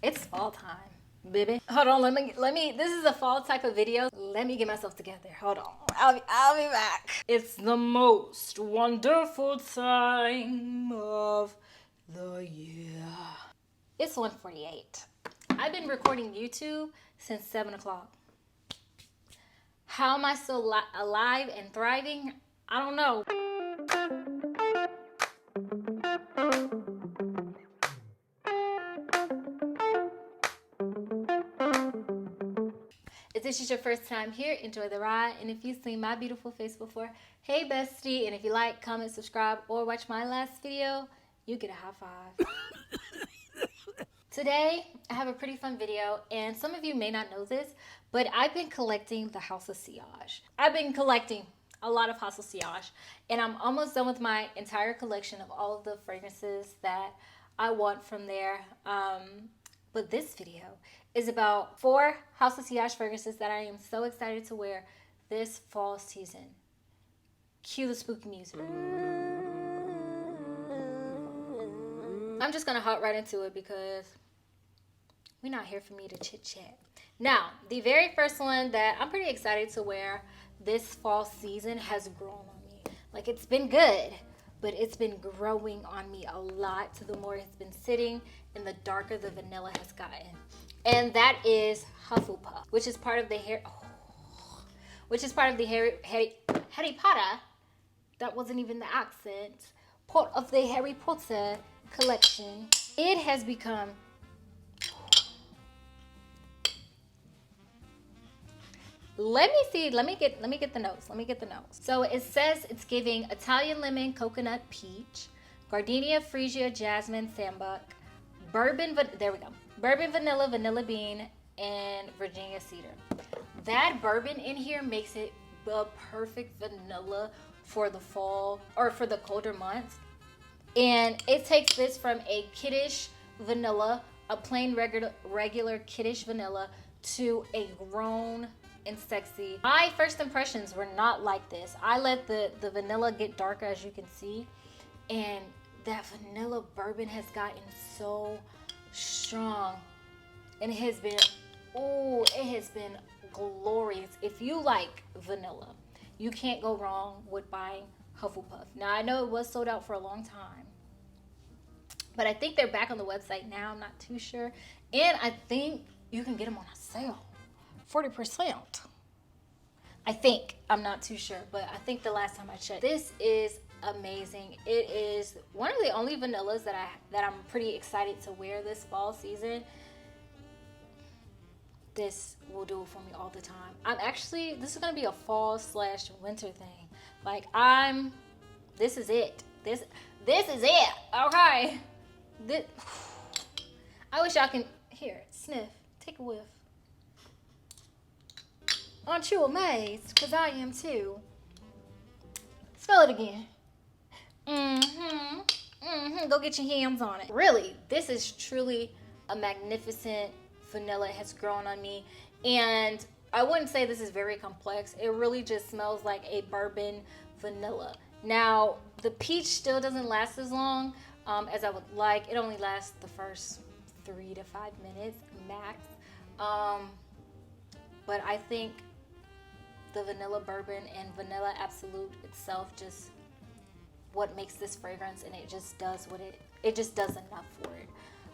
It's fall time, baby. Hold on, let me. This is a fall type of video. Let me get myself together. Hold on, I'll be back. It's the most wonderful time of the year. It's 1:48. I've been recording YouTube since 7 o'clock. How am I still alive and thriving? I don't know. If this is your first time here, enjoy the ride. And if you've seen my beautiful face before, hey bestie. And if you like, comment, subscribe, or watch my last video, you get a high five. Today, I have a pretty fun video, and some of you may not know this, but I've been collecting the House of Sillage. I've been collecting a lot of House of Sillage, and I'm almost done with my entire collection of all of the fragrances that I want from there. But this video is about 4 House of Sillage fragrances that I am so excited to wear this fall season. Cue the spooky music. I'm just gonna hop right into it because we're not here for me to chit chat. Now, the very first one that I'm pretty excited to wear this fall season has grown on me. Like, it's been good, but it's been growing on me a lot. The more it's been sitting, and the darker the vanilla has gotten. And that is Hufflepuff, which is part of the Harry Potter. That wasn't even the accent. Part of the Harry Potter collection. It has become let me get the notes. So it says it's giving Italian lemon, coconut, peach, gardenia, freesia, jasmine, sambuc, bourbon, vanilla, vanilla bean, and Virginia cedar. That bourbon in here makes it the perfect vanilla for the fall or for the colder months. And it takes this from a kiddish vanilla, a plain regular kiddish vanilla, to a grown and sexy. My first impressions were not like this. I let the vanilla get darker, as you can see, and that vanilla bourbon has gotten so strong, and it has been glorious. If you like vanilla, you can't go wrong with buying Hufflepuff. Now, I know it was sold out for a long time, but I think they're back on the website now. I'm not too sure, and I think you can get them on a sale, 40%. I think. I'm not too sure, but I think the last time I checked. This is amazing. It is one of the only vanillas that I'm pretty excited to wear this fall season. This will do it for me all the time. This is gonna be a fall/winter thing. Like, this is it. This is it. Okay. I wish y'all can here, sniff, take a whiff. Aren't you amazed? Because I am too. Smell it again. Go get your hands on it. Really, this is truly a magnificent vanilla. It has grown on me. And I wouldn't say this is very complex. It really just smells like a bourbon vanilla. Now, the peach still doesn't last as long as I would like. It only lasts the first 3 to 5 minutes max. But I think the vanilla bourbon and vanilla absolute itself just what makes this fragrance, and it just does it just does enough for it.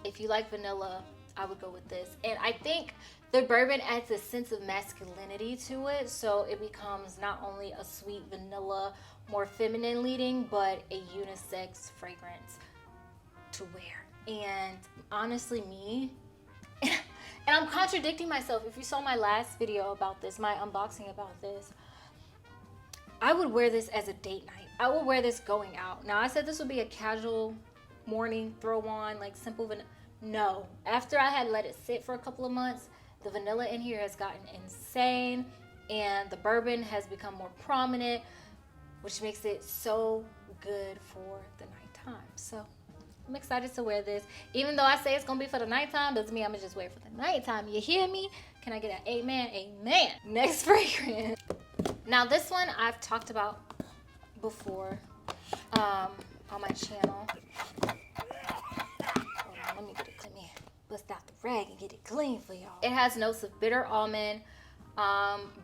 If you like vanilla, I would go with this. And I think the bourbon adds a sense of masculinity to it, so it becomes not only a sweet vanilla, more feminine leading, but a unisex fragrance to wear. And honestly, and I'm contradicting myself. If you saw my last video about this, my unboxing about this, I would wear this as a date night. I would wear this going out. Now, I said this would be a casual morning throw on, like simple vanilla. No. After I had let it sit for a couple of months, the vanilla in here has gotten insane, and the bourbon has become more prominent, which makes it so good for the nighttime. So I'm excited to wear this. Even though I say it's gonna be for the nighttime, doesn't mean I'm gonna just wear it for the nighttime. You hear me? Can I get an amen? Amen. Next fragrance. Now, this one I've talked about before on my channel. Hold on, let me get it. bust out the rag and get it clean for y'all. It has notes of bitter almond,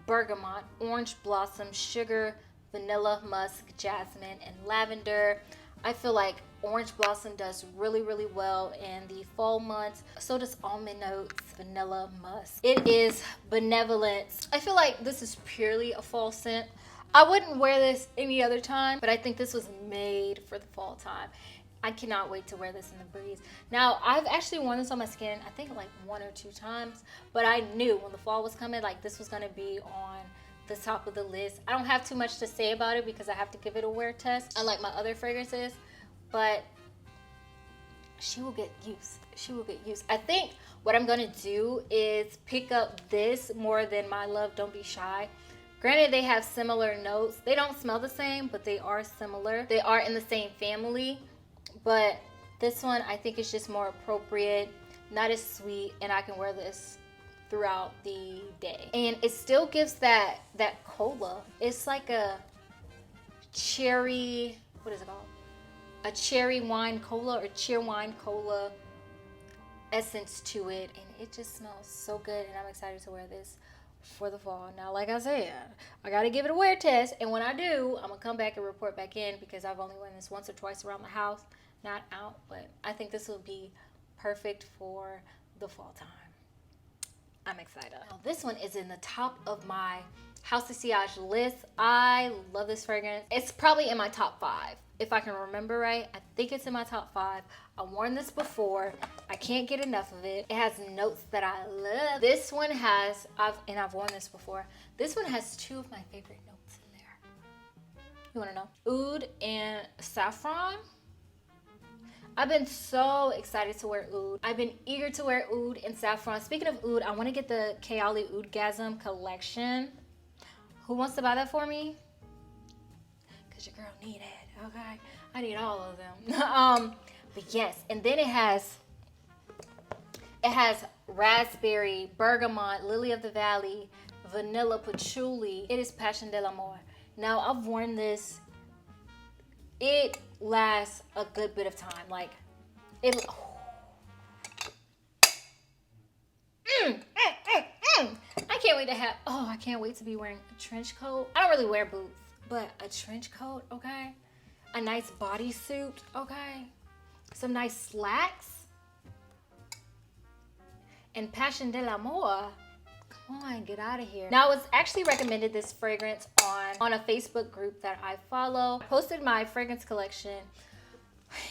bergamot, orange blossom, sugar, vanilla, musk, jasmine, and lavender. I feel like orange blossom does really, really well in the fall months. So does almond notes, vanilla, musk. It is benevolence. I feel like this is purely a fall scent. I wouldn't wear this any other time, but I think this was made for the fall time. I cannot wait to wear this in the breeze. Now, I've actually worn this on my skin, I think like 1 or 2 times, but I knew when the fall was coming, like this was gonna be on the top of the list. I don't have too much to say about it because I have to give it a wear test, unlike my other fragrances, but she will get used. She will get used. I think what I'm gonna do is pick up this more than My Love Don't Be Shy. Granted, they have similar notes. They don't smell the same, but they are similar. They are in the same family, but this one I think is just more appropriate, not as sweet, and I can wear this throughout the day. And it still gives that cola. It's like a cherry, what is it called? A cherry wine cola or cheer wine cola essence to it, and it just smells so good, and I'm excited to wear this for the fall. Now, like I said, I gotta give it a wear test, and when I do, I'm gonna come back and report back in because I've only worn this once or twice around the house, not out, but I think this will be perfect for the fall time. I'm excited. Now, this one is in the top of my House of Sillage list. I love this fragrance. It's probably in my top 5. If I can remember right, I think it's in my top 5. I've worn this before. I can't get enough of it. It has notes that I love. This one has, I've worn this before. This one has 2 of my favorite notes in there. You wanna know? Oud and saffron. I've been so excited to wear oud. I've been eager to wear oud and saffron. Speaking of oud, I want to get the Kayali Oudgasm collection. Who wants to buy that for me? Because your girl need it, okay? I need all of them. But yes, and then it has raspberry, bergamot, lily of the valley, vanilla patchouli. It is Passion de l'Amour. Now, I've worn this. It lasts a good bit of time. Like, it... I can't wait to have... I can't wait to be wearing a trench coat. I don't really wear boots, but a trench coat, okay? A nice bodysuit, okay? Some nice slacks. And Passion de l'Amour. Come on, get out of here. Now, I was actually recommended this fragrance on a Facebook group that I follow. I posted my fragrance collection,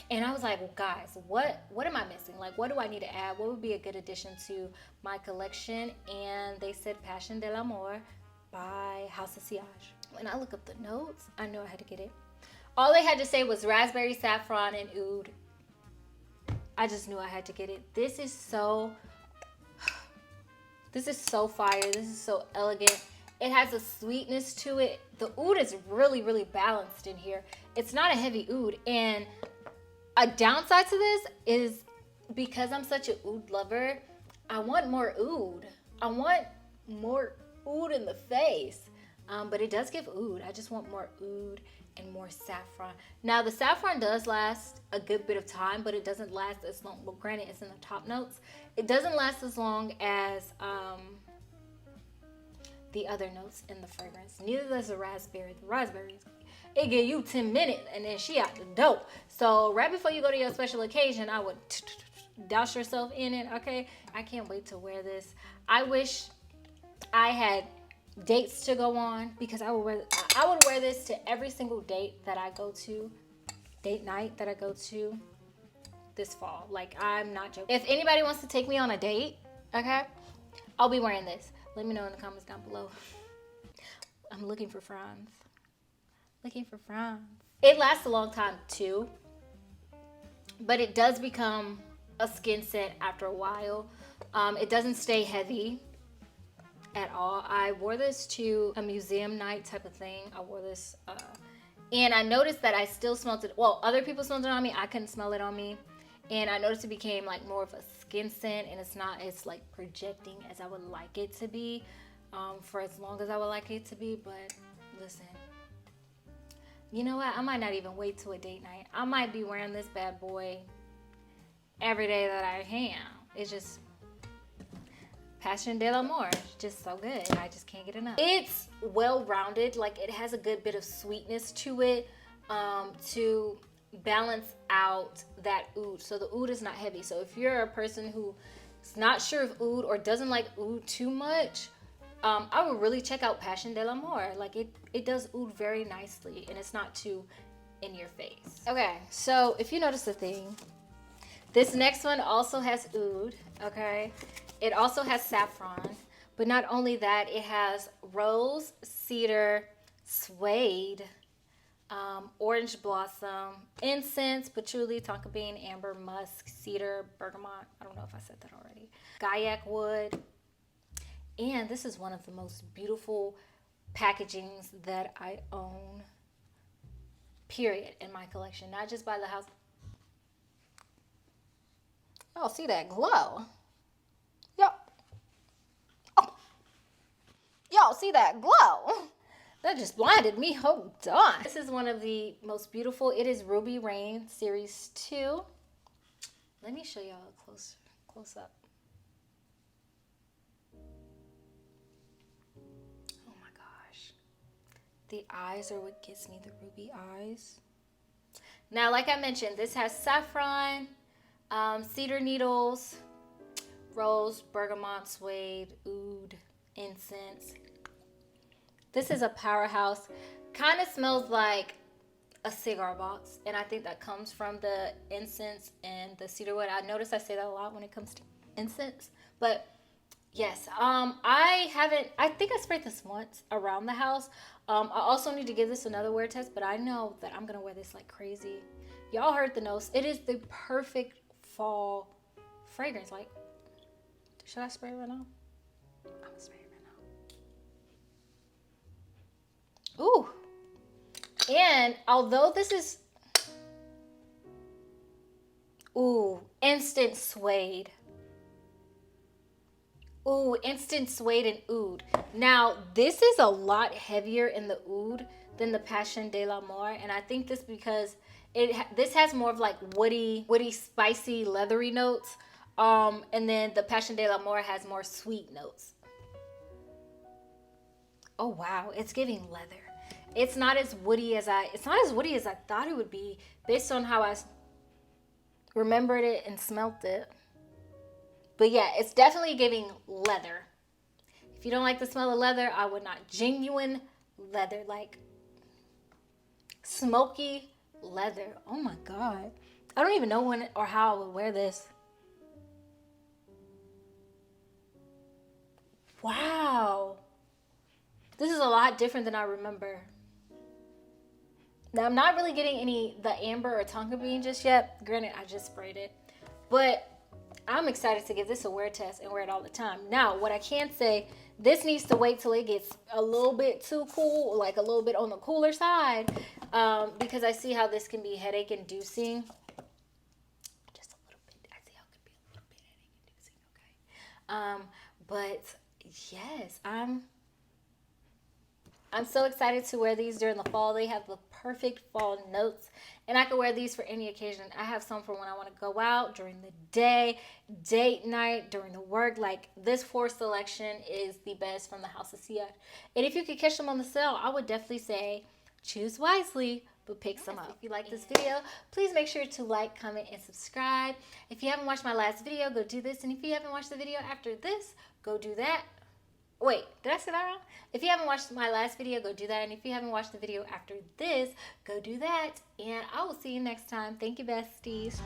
and I was like, well, guys, what am I missing? Like, what do I need to add? What would be a good addition to my collection? And they said Passion de l'Amour by House of Sillage. When I look up the notes, I knew I had to get it. All they had to say was raspberry, saffron, and oud. I just knew I had to get it. This is so fire. This is so elegant. It has a sweetness to it. The oud is really, really balanced in here. It's not a heavy oud. And a downside to this is because I'm such an oud lover, I want more oud. I want more oud in the face. But it does give oud. I just want more oud and more saffron. Now, the saffron does last a good bit of time, but it doesn't last as long. Well, granted, it's in the top notes. It doesn't last as long as the other notes in the fragrance. Neither does the raspberry. The raspberries, it give you 10 minutes and then she out the door. So right before you go to your special occasion, I would douse yourself in it, okay? I can't wait to wear this. I wish I had dates to go on because I would wear this to every single date that I go to, date night that I go to this fall. Like, I'm not joking. If anybody wants to take me on a date, okay, I'll be wearing this. Let me know in the comments down below. I'm looking for friends. Looking for friends. It lasts a long time too, but it does become a skin scent after a while. It doesn't stay heavy at all. I wore this to a museum night type of thing. I wore this and I noticed that I still smelled it. Well, other people smelled it on me. I couldn't smell it on me. And I noticed it became like more of a skin scent, and it's like projecting as I would like it to be for as long as I would like it to be. But listen, you know what? I might not even wait till a date night. I might be wearing this bad boy every day that I can. It's just Passion de l'Amour. Just so good. I just can't get enough. It's well-rounded. Like, it has a good bit of sweetness to it to balance out that oud. So the oud is not heavy. So if you're a person who is not sure of oud or doesn't like oud too much, I would really check out Passion de l'Amour. Like, it does oud very nicely, and it's not too in your face. Okay, so if you notice a thing, this next one also has oud, okay? It also has saffron, but not only that, it has rose, cedar, suede, orange blossom, incense, patchouli, tonka bean, amber, musk, cedar, bergamot. I don't know if I said that already. Gaiac wood. And this is one of the most beautiful packagings that I own, period, in my collection. Not just by the house. Oh, see that glow? Yep. Oh. Y'all see that glow? That just blinded me. Hold on. This is one of the most beautiful. It is Ruby Rain Series 2. Let me show y'all a close up. Oh my gosh. The eyes are what gives me the ruby eyes. Now, like I mentioned, this has saffron, cedar needles, rose, bergamot, suede, oud, incense. This is a powerhouse. Kind of smells like a cigar box, and I think that comes from the incense and the cedar wood. I notice I say that a lot when it comes to incense, but yes, I think I sprayed this once around the house. I also need to give this another wear test, but I know that I'm gonna wear this like crazy. Y'all heard the notes. It is the perfect fall fragrance. Like, should I spray it right now? I'm gonna spray it right now. Ooh. And although this is, ooh, instant suede. Ooh, instant suede and oud. Now, this is a lot heavier in the oud than the Passion de l'Amour, and I think this because this has more of like woody, spicy, leathery notes. And then the Passion de l'Amour has more sweet notes. Oh wow, it's giving leather. It's not as woody as I thought it would be based on how I remembered it and smelt it. But yeah, it's definitely giving leather. If you don't like the smell of leather, I would not. Genuine leather, like smoky leather. Oh my God. I don't even know when or how I would wear this. Wow. This is a lot different than I remember. Now, I'm not really getting the amber or tonka bean just yet. Granted, I just sprayed it. But I'm excited to give this a wear test and wear it all the time. Now, what I can say, this needs to wait till it gets a little bit too cool, like a little bit on the cooler side, because I see how this can be headache inducing. Just a little bit. I see how it can be a little bit headache inducing, okay? But yes, I'm so excited to wear these during the fall. They have the perfect fall notes, and I can wear these for any occasion. I have some for when I want to go out, during the day, date night, during the work. Like, this 4 selection is the best from the House of Sillage. And if you could catch them on the sale, I would definitely say choose wisely, but pick some up. If you like this video, please make sure to like, comment, and subscribe. If you haven't watched my last video, go do this. And if you haven't watched the video after this, go do that. Wait, did I say that wrong? If you haven't watched my last video, go do that. And if you haven't watched the video after this, go do that. And I will see you next time. Thank you, besties.